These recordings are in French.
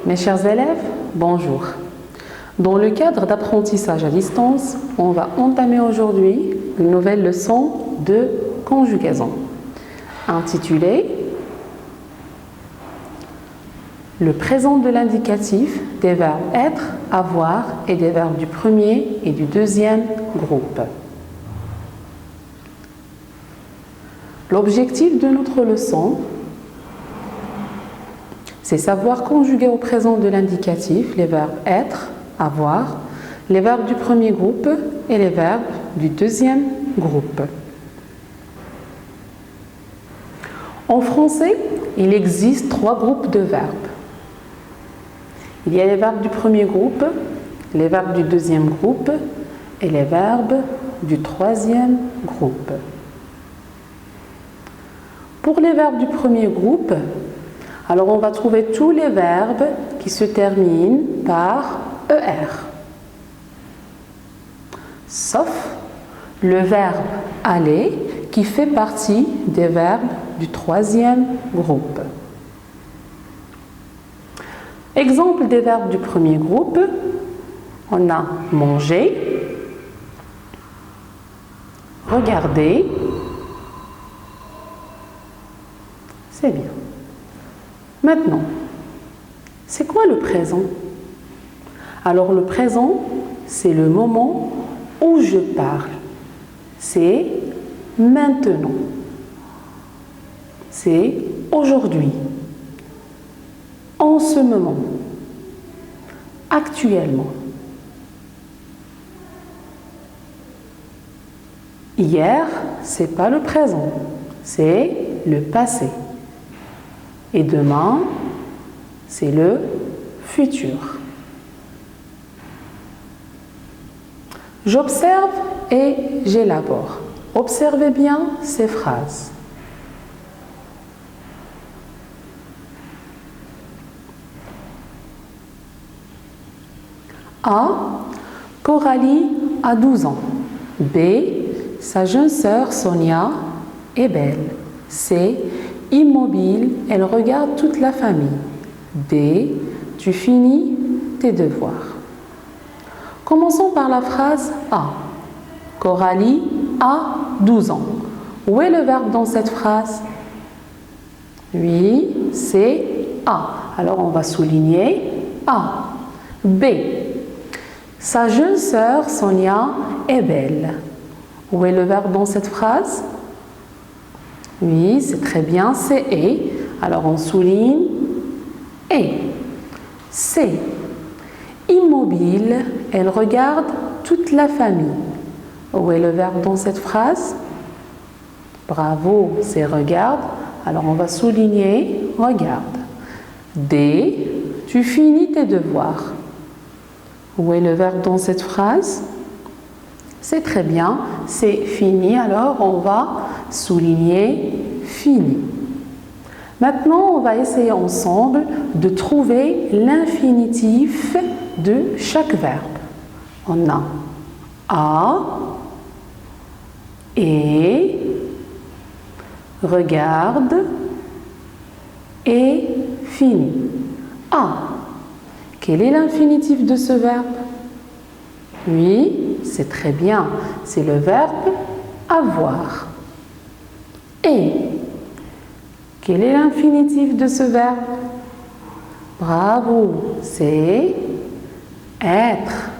Mes chers élèves, bonjour. Dans le cadre d'apprentissage à distance, on va entamer aujourd'hui une nouvelle leçon de conjugaison intitulée le présent de l'indicatif des verbes être, avoir et des verbes du premier et du deuxième groupe. L'objectif de notre leçon, c'est savoir conjuguer au présent de l'indicatif les verbes être, avoir, les verbes du premier groupe et les verbes du deuxième groupe. En français, il existe 3 groupes de verbes. Il y a les verbes du premier groupe, les verbes du deuxième groupe et les verbes du troisième groupe. Pour les verbes du premier groupe, alors on va trouver tous les verbes qui se terminent par ER, sauf le verbe aller qui fait partie des verbes du troisième groupe. Exemple des verbes du premier groupe, on a manger, regarder, c'est bien. Maintenant, c'est quoi le présent? Alors le présent, c'est le moment où je parle. C'est maintenant. C'est aujourd'hui. En ce moment. Actuellement. Hier, c'est pas le présent, c'est le passé. Et demain, c'est le futur. J'observe et j'élabore. Observez bien ces phrases. A. Coralie a 12 ans. B. Sa jeune sœur Sonia est belle. C. Immobile, elle regarde toute la famille. D. Tu finis tes devoirs. Commençons par la phrase A. Coralie a 12 ans. Où est le verbe dans cette phrase? Oui, c'est A. Alors on va souligner A. B. Sa jeune sœur Sonia est belle. Où est le verbe dans cette phrase? Oui, c'est très bien, c'est est. Alors on souligne est. C. Immobile, elle regarde toute la famille. Où est le verbe dans cette phrase? Bravo, c'est regarde. Alors on va souligner regarde. D. Tu finis tes devoirs. Où est le verbe dans cette phrase? C'est très bien, c'est fini. Alors on va souligner fini. Maintenant, on va essayer ensemble de trouver l'infinitif de chaque verbe. On a et, regarde et fini. A. Quel est l'infinitif de ce verbe? Oui, c'est très bien. C'est le verbe avoir. Et. Quel est l'infinitif de ce verbe? Bravo, c'est être.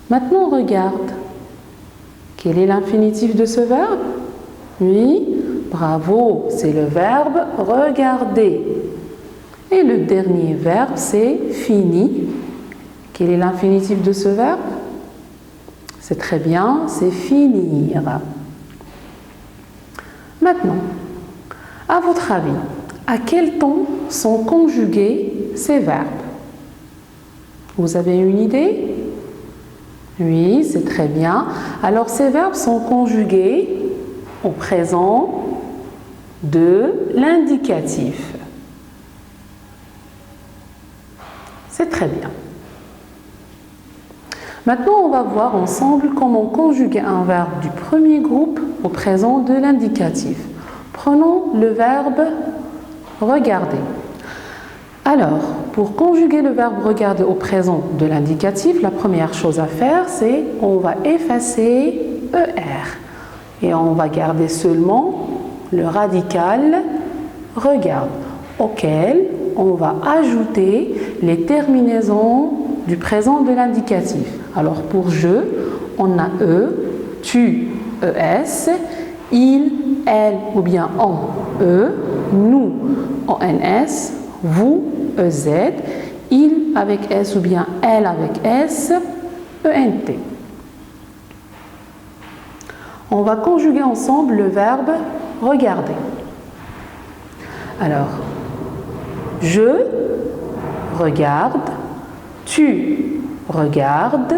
Maintenant, regarde. Quel est l'infinitif de ce verbe? Oui, bravo, c'est le verbe regarder. Et le dernier verbe, c'est fini. Quel est l'infinitif de ce verbe? C'est très bien, c'est finir. Maintenant, à votre avis, à quel temps sont conjugués ces verbes? Vous avez une idée? Oui, c'est très bien. Alors, ces verbes sont conjugués au présent de l'indicatif. C'est très bien. Maintenant, on va voir ensemble comment conjuguer un verbe du premier groupe au présent de l'indicatif. Prenons le verbe regarder. Alors, pour conjuguer le verbe regarder au présent de l'indicatif, la première chose à faire, c'est on va effacer ER et on va garder seulement le radical regarde, auquel on va ajouter les terminaisons du présent de l'indicatif. Alors pour je, on a E, tu, ES, il, elle ou bien on, E, nous, ONS, vous, EZ, il avec S ou bien elle avec S, ENT. On va conjuguer ensemble le verbe regarder. Alors, je regarde, tu regardes,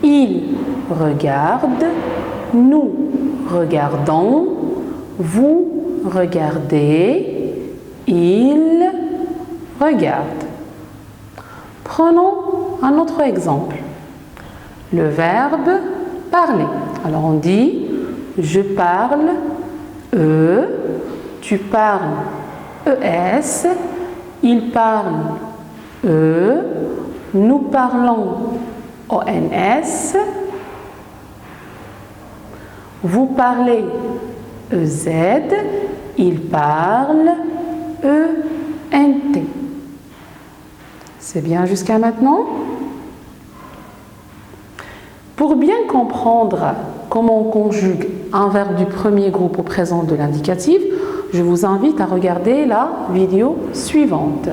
il regarde, nous regardons, vous regardez, il regarde. Prenons un autre exemple. Le verbe parler. Alors on dit je parle, tu parles, ES, il parle, nous parlons, ONS, vous parlez, EZ, il parle, ENT. C'est bien jusqu'à maintenant? Pour bien comprendre comment on conjugue un verbe du premier groupe au présent de l'indicatif, je vous invite à regarder la vidéo suivante.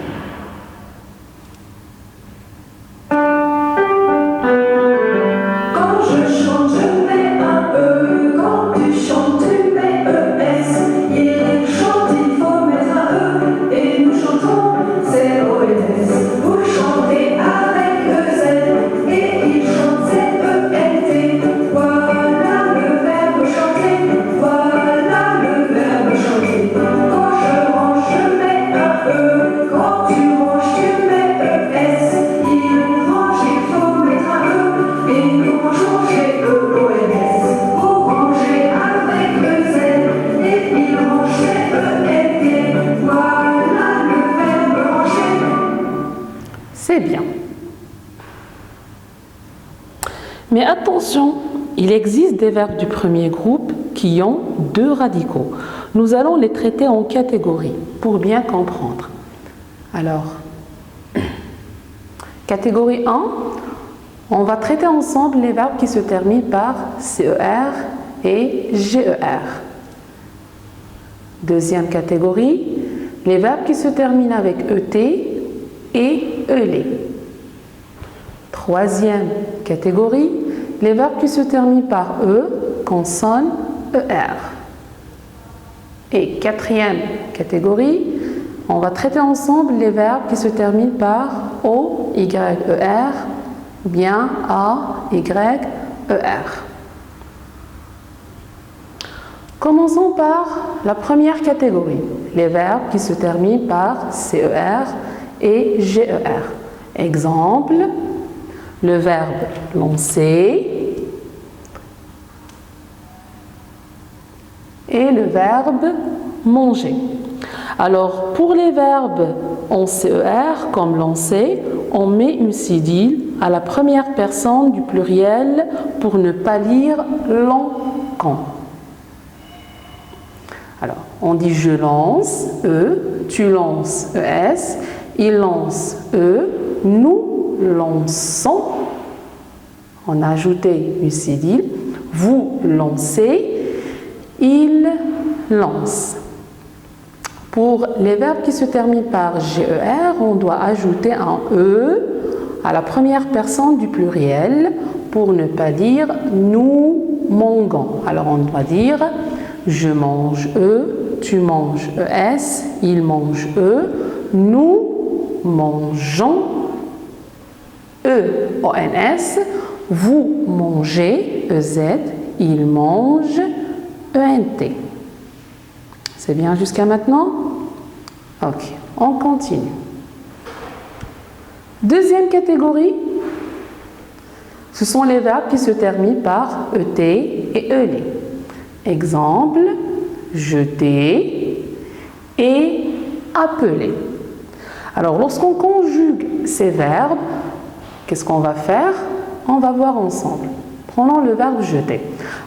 C'est bien. Mais attention, il existe des verbes du premier groupe qui ont deux radicaux. Nous allons les traiter en catégories pour bien comprendre. Alors, catégorie 1, on va traiter ensemble les verbes qui se terminent par CER et GER. Deuxième catégorie, les verbes qui se terminent avec ET et ELE. Troisième catégorie, les verbes qui se terminent par E, consonne, ER. Et quatrième catégorie, on va traiter ensemble les verbes qui se terminent par O, YER ou bien A, YER. Commençons par la première catégorie, les verbes qui se terminent par CER et GER. Exemple, le verbe lancer et le verbe manger. Alors, pour les verbes en CER, comme lancer, on met une cédille à la première personne du pluriel pour ne pas lire l'encan. Alors, on dit je lance, E, tu lances, ES, il lance, E, nous lançons, on a ajouté une cédille, vous lancez, il lance. Pour les verbes qui se terminent par GER, on doit ajouter un E à la première personne du pluriel pour ne pas dire nous mangeons. Alors on doit dire je mange E, tu manges ES, il mange E, nous mangeons E-O-N-S, vous mangez EZ, il mange ENT. C'est bien jusqu'à maintenant? Ok, on continue. Deuxième catégorie, ce sont les verbes qui se terminent par ET et ELE. Exemple, jeter et appeler. Alors, lorsqu'on conjugue ces verbes, qu'est-ce qu'on va faire? On va voir ensemble. Prenons le verbe jeter.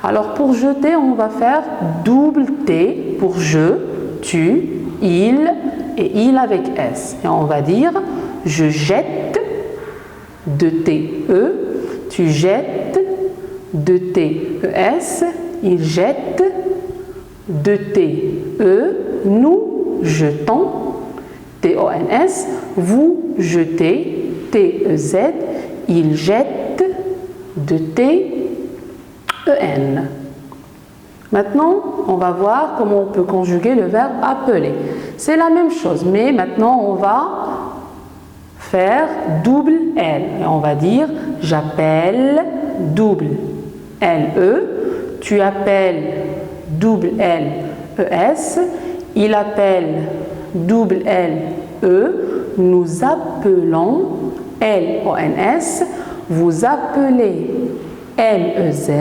Alors, pour jeter, on va faire double T pour je, tu, il et il avec S. Et on va dire je jette de T, E, tu jettes de T, E, S, il jette de T, E, nous jetons, T, O, N, S, vous jetez, T, E, Z, il jette de T, E, N. Maintenant, on va voir comment on peut conjuguer le verbe appeler. C'est la même chose, mais maintenant on va faire double L. Et on va dire j'appelle double L-E, tu appelles double L-E-S, il appelle double L-E, nous appelons L-O-N-S, vous appelez L-E-Z,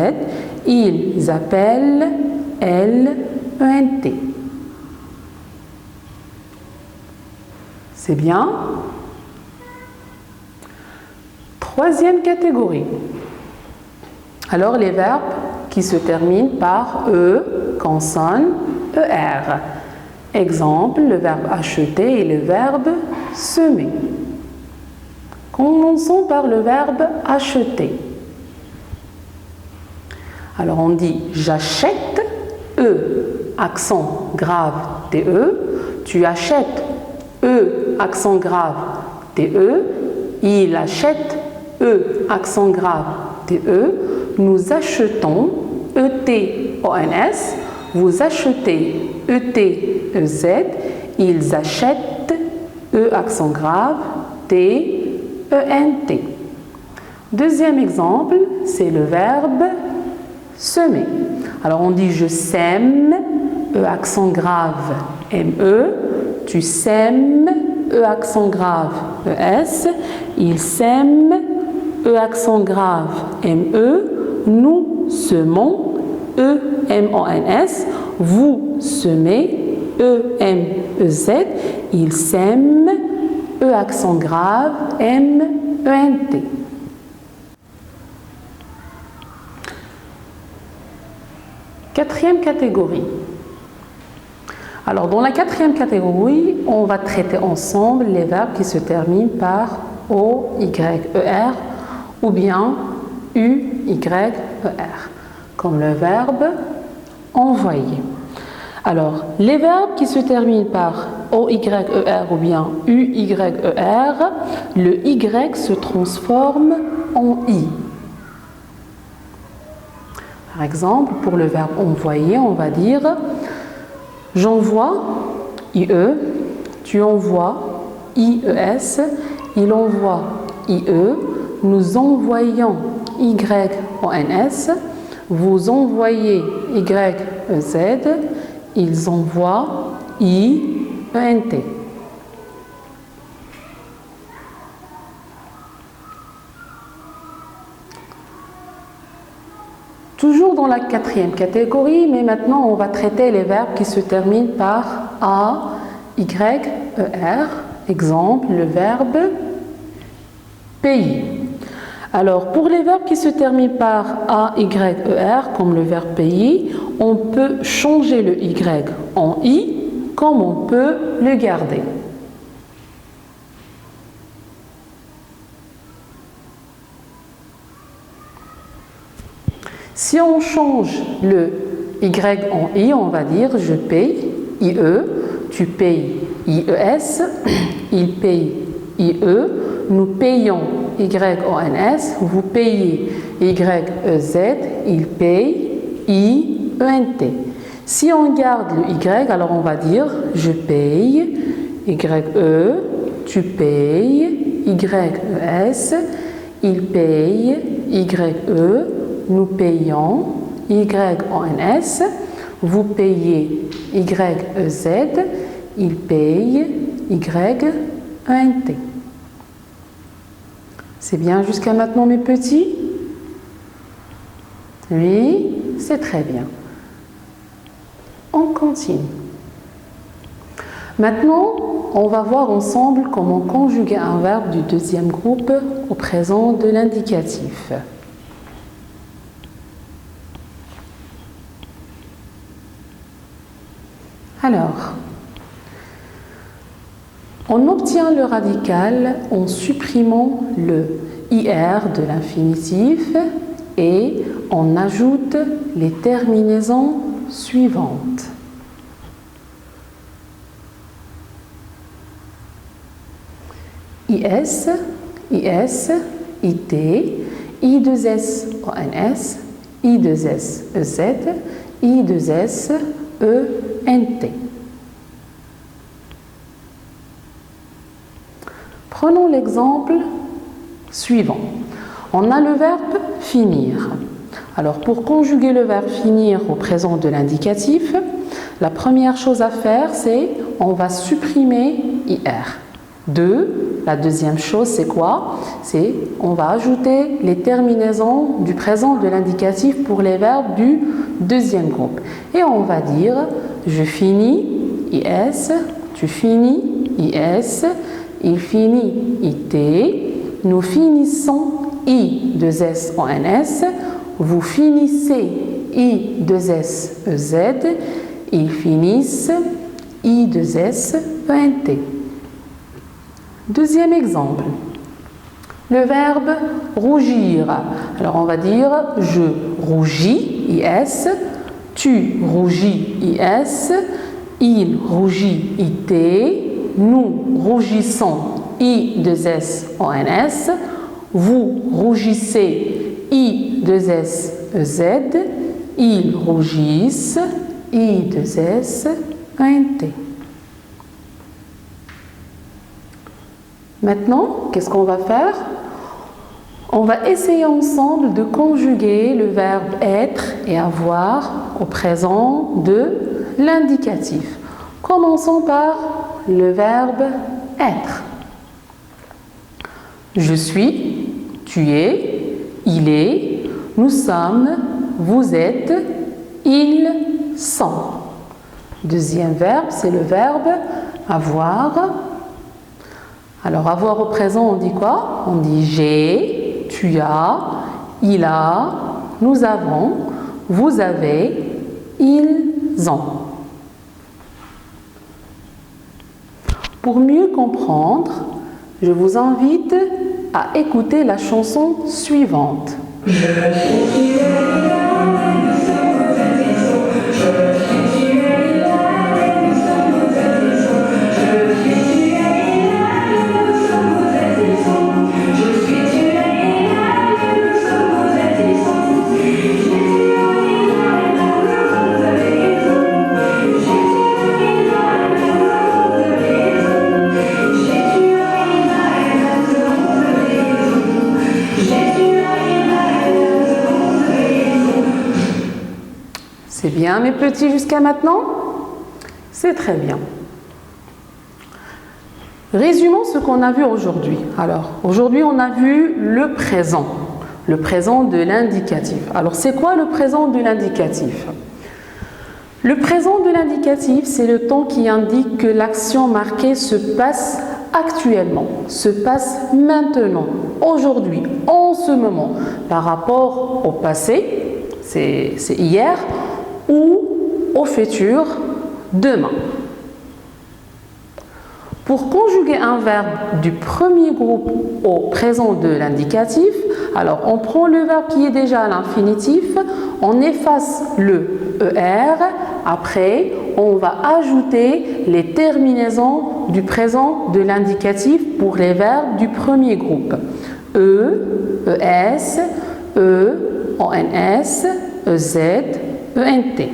ils appellent L-E-N-T. C'est bien. Troisième catégorie. Alors les verbes qui se terminent par E, consonne, ER. Exemple, le verbe acheter et le verbe semer. Commençons par le verbe acheter. Alors on dit j'achète, E, accent grave, TE. Tu achètes, E, accent grave, TE. Il achète, E, accent grave, TE. Nous achetons, ET-ONS. Vous achetez, ET-EZ. Ils achètent, E, accent grave, T-E-N-T. Deuxième exemple, c'est le verbe semer. Alors on dit je sème, E accent grave, M-E, tu sèmes, E accent grave, E-S, il sème, E accent grave, M-E, nous semons, E-M-O-N-S, vous semez, E-M-E-Z, il sème, E accent grave, M-E-N-T. Quatrième catégorie. Alors, dans la quatrième catégorie, on va traiter ensemble les verbes qui se terminent par O, Y, E, R ou bien U, Y, E, R, comme le verbe envoyer. Alors, les verbes qui se terminent par O, Y, E, R ou bien U, Y, E, R, le Y se transforme en I. Par exemple, pour le verbe envoyer, on va dire j'envoie, IE, tu envoies, IES, il envoie, IE, nous envoyons, YONS, vous envoyez, YEZ, ils envoient, IENT. Toujours dans la quatrième catégorie, mais maintenant on va traiter les verbes qui se terminent par A, Y, E, R. Exemple, le verbe payer. Alors, pour les verbes qui se terminent par A, Y, E, R, comme le verbe payer, on peut changer le Y en I, comme on peut le garder. Si on change le Y en I, on va dire je paye, IE, tu payes, IES, il paye, IE, nous payons, YONS, vous payez, YEZ, il paye, IENT. Si on garde le Y, alors on va dire je paye, YE, tu payes, YES, il paye, YE, nous payons, YONS, vous payez, YEZ, il paye, YENT. C'est bien jusqu'à maintenant mes petits? Oui, c'est très bien. On continue. Maintenant, on va voir ensemble comment conjuguer un verbe du deuxième groupe au présent de l'indicatif. Alors, on obtient le radical en supprimant le IR de l'infinitif et on ajoute les terminaisons suivantes. IS, IS, IT, I2S, ONS, I2S, EZ, I2S, ENT. Prenons l'exemple suivant. On a le verbe finir. Alors pour conjuguer le verbe finir au présent de l'indicatif, la première chose à faire, c'est on va supprimer IR. La deuxième chose, c'est quoi? C'est on va ajouter les terminaisons du présent de l'indicatif pour les verbes du deuxième groupe. Et on va dire je finis, IS, tu finis, IS, il finit, IT, nous finissons, I2S, ONS, vous finissez, I2S, EZ, ils finissent, I2S, ENT. Deuxième exemple, le verbe rougir. Alors on va dire je rougis, IS, tu rougis, IS, il rougit, IT, nous rougissons, I2S, ONS, vous rougissez, I2S, EZ, ils rougissent, I2S, ENT. Maintenant, qu'est-ce qu'on va faire? On va essayer ensemble de conjuguer le verbe être et avoir au présent de l'indicatif. Commençons par le verbe être. Je suis, tu es, il est, nous sommes, vous êtes, ils sont. Deuxième verbe, c'est le verbe avoir. Alors, avoir au présent, on dit quoi? On dit j'ai, tu as, il a, nous avons, vous avez, ils ont. Pour mieux comprendre, je vous invite à écouter la chanson suivante. C'est bien mes petits jusqu'à maintenant? C'est très bien. Résumons ce qu'on a vu aujourd'hui. Alors, aujourd'hui on a vu le présent de l'indicatif. Alors, c'est quoi le présent de l'indicatif? Le présent de l'indicatif, c'est le temps qui indique que l'action marquée se passe actuellement, se passe maintenant, aujourd'hui, en ce moment, par rapport au passé, c'est hier, ou au futur, demain. Pour conjuguer un verbe du premier groupe au présent de l'indicatif, alors on prend le verbe qui est déjà à l'infinitif, on efface le ER, après on va ajouter les terminaisons du présent de l'indicatif pour les verbes du premier groupe. ES, ONS, EZ, ENT.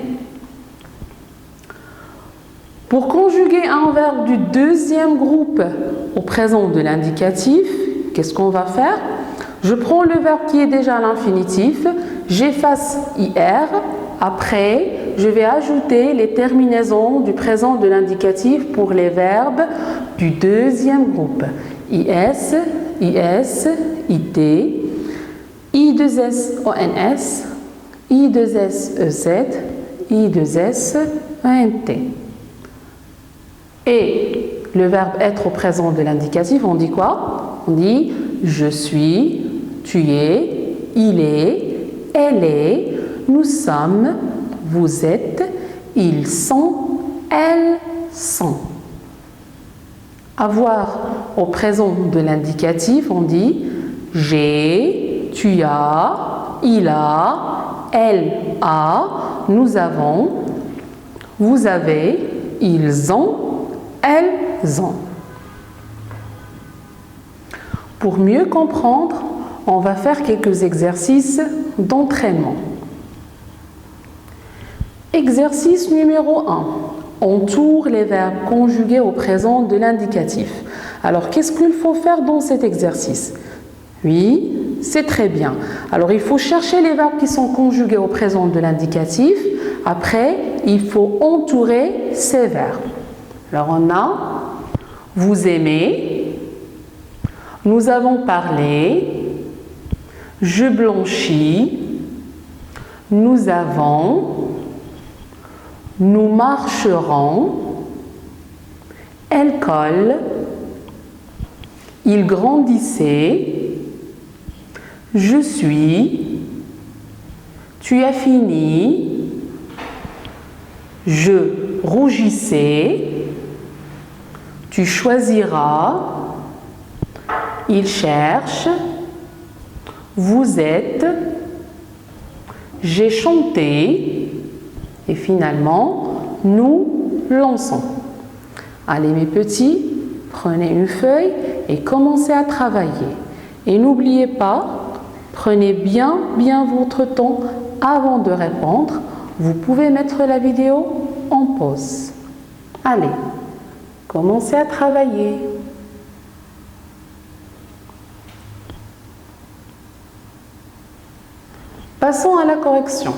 Pour conjuguer un verbe du deuxième groupe au présent de l'indicatif, qu'est-ce qu'on va faire? Je prends le verbe qui est déjà à l'infinitif, j'efface IR, après je vais ajouter les terminaisons du présent de l'indicatif pour les verbes du deuxième groupe. IS, IS, IT, I2S, ONS, I2S, EZ, I2S, ENT. Et le verbe être au présent de l'indicatif, on dit quoi? On dit je suis, tu es, il est, elle est, nous sommes, vous êtes, ils sont, elles sont. Avoir au présent de l'indicatif, on dit j'ai, tu as, il a, elle a, nous avons, vous avez, ils ont, elles ont. Pour mieux comprendre, on va faire quelques exercices d'entraînement. Exercice numéro 1. Entoure les verbes conjugués au présent de l'indicatif. Alors, qu'est-ce qu'il faut faire dans cet exercice? Oui, c'est très bien. Alors, il faut chercher les verbes qui sont conjugués au présent de l'indicatif. Après, il faut entourer ces verbes. Alors, on a « vous aimez »,« nous avons parlé »,« je blanchis »,« nous avons », nous marcherons, elle colle, il grandissait, je suis, tu as fini, je rougissais, tu choisiras, il cherche, vous êtes, j'ai chanté, et finalement, nous lançons. Allez mes petits, prenez une feuille et commencez à travailler. Et n'oubliez pas, prenez bien votre temps avant de répondre. Vous pouvez mettre la vidéo en pause. Allez, commencez à travailler. Passons à la correction.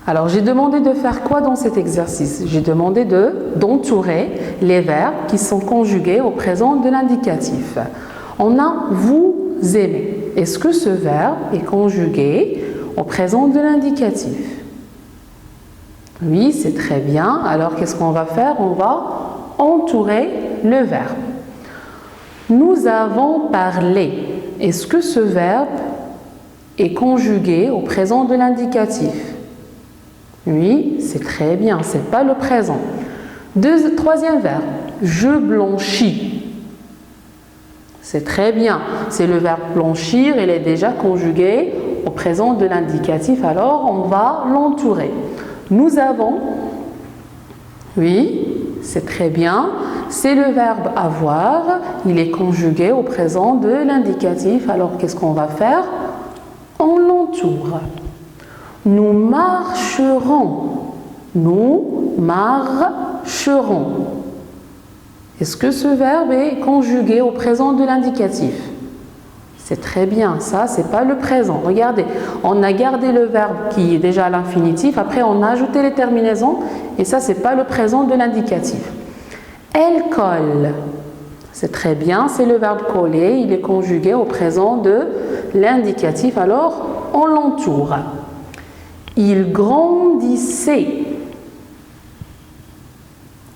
Alors, j'ai demandé de faire quoi dans cet exercice? J'ai demandé d'entourer les verbes qui sont conjugués au présent de l'indicatif. On a « vous aimez ». Est-ce que ce verbe est conjugué au présent de l'indicatif? Oui, c'est très bien. Alors, qu'est-ce qu'on va faire? On va entourer le verbe. Nous avons parlé. Est-ce que ce verbe est conjugué au présent de l'indicatif? Oui, c'est très bien, ce n'est pas le présent. Troisième verbe, je blanchis. C'est très bien, c'est le verbe blanchir, il est déjà conjugué au présent de l'indicatif, alors on va l'entourer. Nous avons, oui, c'est très bien, c'est le verbe avoir, il est conjugué au présent de l'indicatif, alors qu'est-ce qu'on va faire? On l'entoure. Nous marcherons. Nous marcherons. Est-ce que ce verbe est conjugué au présent de l'indicatif? C'est très bien, ça, c'est pas le présent. Regardez, on a gardé le verbe qui est déjà à l'infinitif, après on a ajouté les terminaisons, et ça, c'est pas le présent de l'indicatif. Elle colle. C'est très bien, c'est le verbe coller, il est conjugué au présent de l'indicatif, alors on l'entoure. Il grandissait.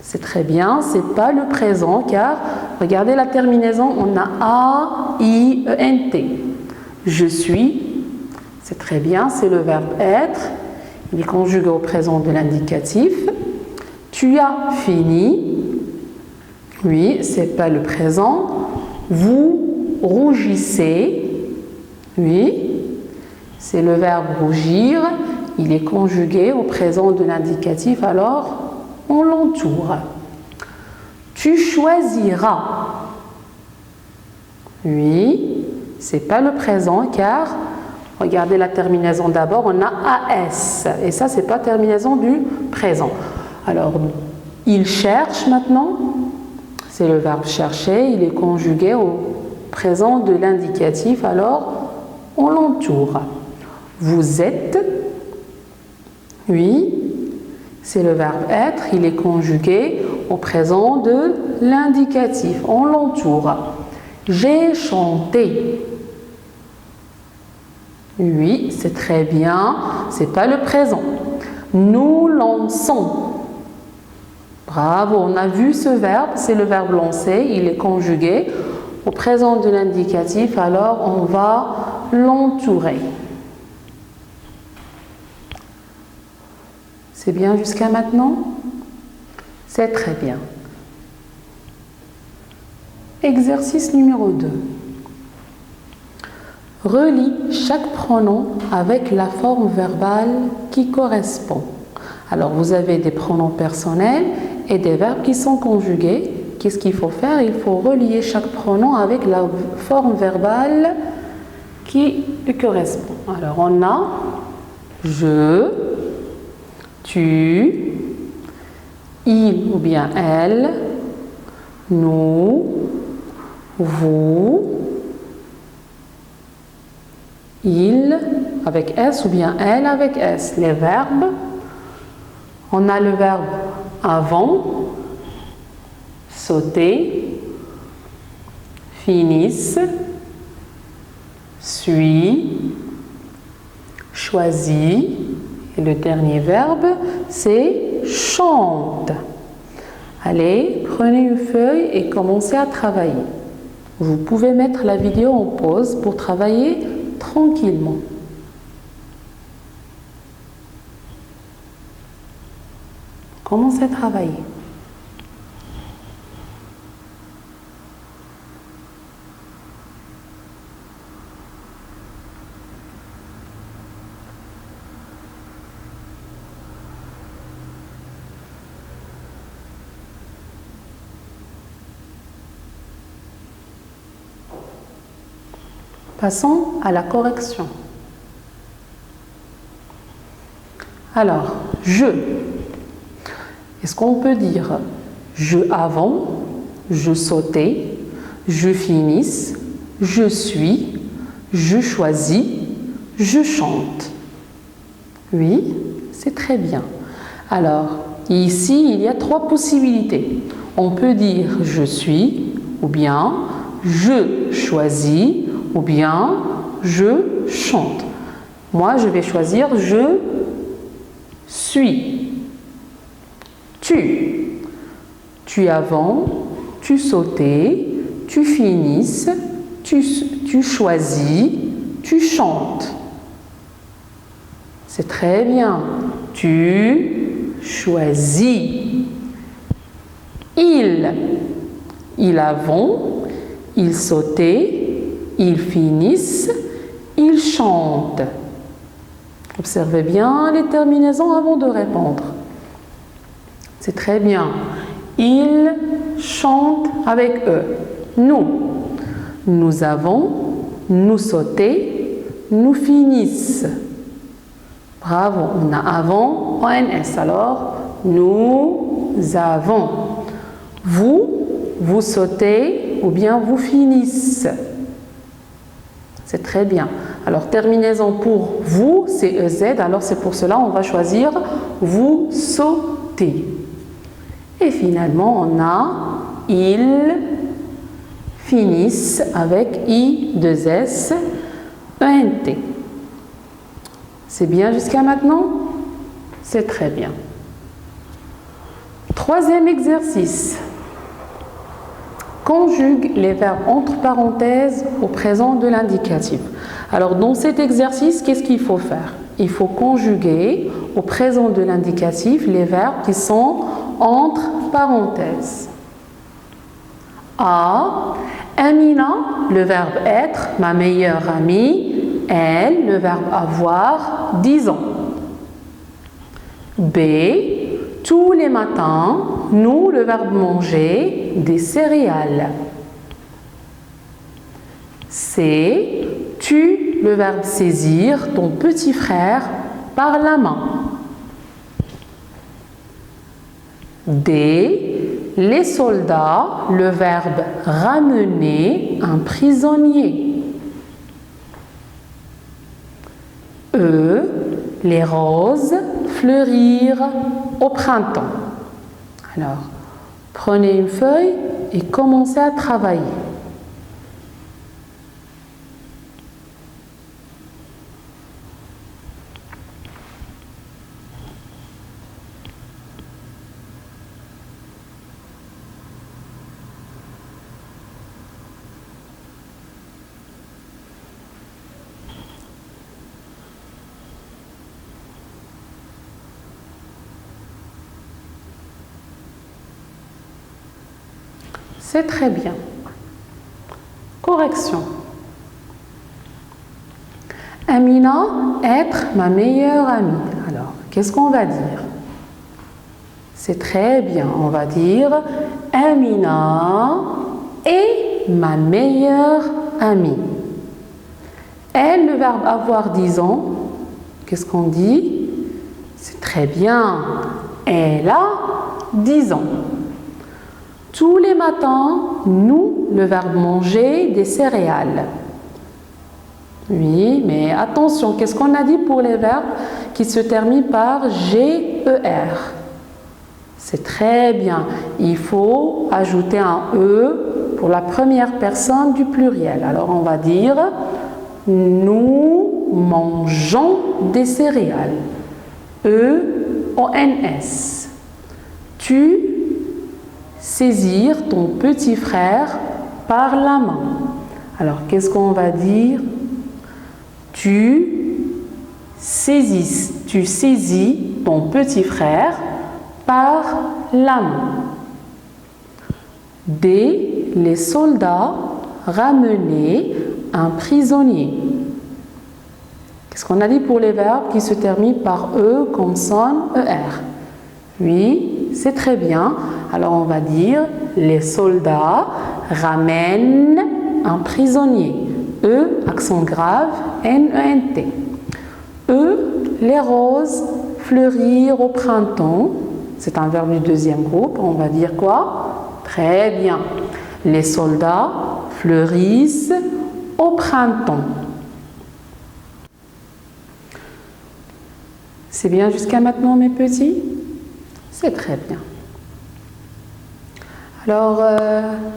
C'est très bien, ce n'est pas le présent car, regardez la terminaison, on a A, I, E, N, T. Je suis, c'est très bien, c'est le verbe être, il est conjugué au présent de l'indicatif. Tu as fini, oui, ce n'est pas le présent. Vous rougissez, oui, c'est le verbe rougir. Il est conjugué au présent de l'indicatif, alors on l'entoure. Tu choisiras. Oui, ce n'est pas le présent car, regardez la terminaison d'abord, on a AS. Et ça, ce n'est pas terminaison du présent. Alors, il cherche maintenant, c'est le verbe chercher, il est conjugué au présent de l'indicatif, alors on l'entoure. Vous êtes. Oui, c'est le verbe être, il est conjugué au présent de l'indicatif, on l'entoure. J'ai chanté. Oui, c'est très bien, c'est pas le présent. Nous lançons. Bravo, on a vu ce verbe, c'est le verbe lancer, il est conjugué au présent de l'indicatif, alors on va l'entourer. C'est bien jusqu'à maintenant? C'est très bien. Exercice numéro 2. Relie chaque pronom avec la forme verbale qui correspond. Alors, vous avez des pronoms personnels et des verbes qui sont conjugués. Qu'est-ce qu'il faut faire? Il faut relier chaque pronom avec la forme verbale qui lui correspond. Alors, on a je, tu, il ou bien elle, nous, vous, il avec S ou bien elle avec S. Les verbes, on a le verbe avant, sauter, finisse, suis, choisit. Et le dernier verbe, c'est chante. Allez, prenez une feuille et commencez à travailler. Vous pouvez mettre la vidéo en pause pour travailler tranquillement. Commencez à travailler. Passons à la correction. Alors, je. Est-ce qu'on peut dire je avant, je sautais, je finisse, je suis, je choisis, je chante? Oui, c'est très bien. Alors, ici, il y a 3 possibilités. On peut dire je suis, ou bien je choisis, ou bien je chante. Moi, je vais choisir je suis. Tu avant, tu sautais, tu finisses, tu choisis, tu chantes. C'est très bien. Tu choisis. Il avant, il sautait, ils finissent, ils chantent. Observez bien les terminaisons avant de répondre. C'est très bien. Ils chantent avec eux. Nous avons, nous sauter, nous finissent. Bravo, on a avant, ONS. Alors, nous avons. Vous sautez ou bien vous finissez. C'est très bien. Alors, terminaison pour vous, c'est EZ. Alors, c'est pour cela on va choisir vous sautez. Et finalement, on a ils finissent avec I2S, ENT. C'est bien jusqu'à maintenant? C'est très bien. 3e exercice. Conjugue les verbes entre parenthèses au présent de l'indicatif. Alors, dans cet exercice, qu'est-ce qu'il faut faire? Il faut conjuguer au présent de l'indicatif les verbes qui sont entre parenthèses. A, Amina, le verbe être, ma meilleure amie. Elle, le verbe avoir, 10 ans. B, tous les matins, nous, le verbe manger, des céréales. C, tu, le verbe saisir, ton petit frère, par la main. D, les soldats, le verbe ramener un prisonnier. E, les roses fleurir au printemps. Alors, prenez une feuille et commencez à travailler. C'est très bien. Correction. Amina, être ma meilleure amie. Alors, qu'est-ce qu'on va dire? C'est très bien. On va dire Amina est ma meilleure amie. Elle, le verbe avoir 10 ans, qu'est-ce qu'on dit? C'est très bien. Elle a 10 ans. Tous les matins, nous, le verbe manger des céréales. Oui, mais attention, qu'est-ce qu'on a dit pour les verbes qui se terminent par GER? C'est très bien. Il faut ajouter un E pour la première personne du pluriel. Alors, on va dire nous mangeons des céréales. E-O-N-S. Tu saisir ton petit frère par la main. Alors, qu'est-ce qu'on va dire? Tu saisis ton petit frère par la main. D. Les soldats ramenaient un prisonnier. Qu'est-ce qu'on a dit pour les verbes qui se terminent par E, consonne, ER? Oui, c'est très bien. Alors on va dire les soldats ramènent un prisonnier. E, accent grave, N-E-N-T. E, les roses fleurir au printemps. C'est un verbe du deuxième groupe. On va dire quoi? Très bien. Les soldats fleurissent au printemps. C'est bien jusqu'à maintenant, mes petits? C'est très bien. Alors,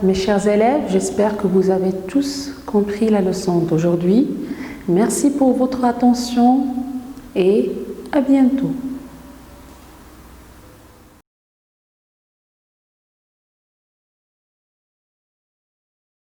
mes chers élèves, j'espère que vous avez tous compris la leçon d'aujourd'hui. Merci pour votre attention et à bientôt.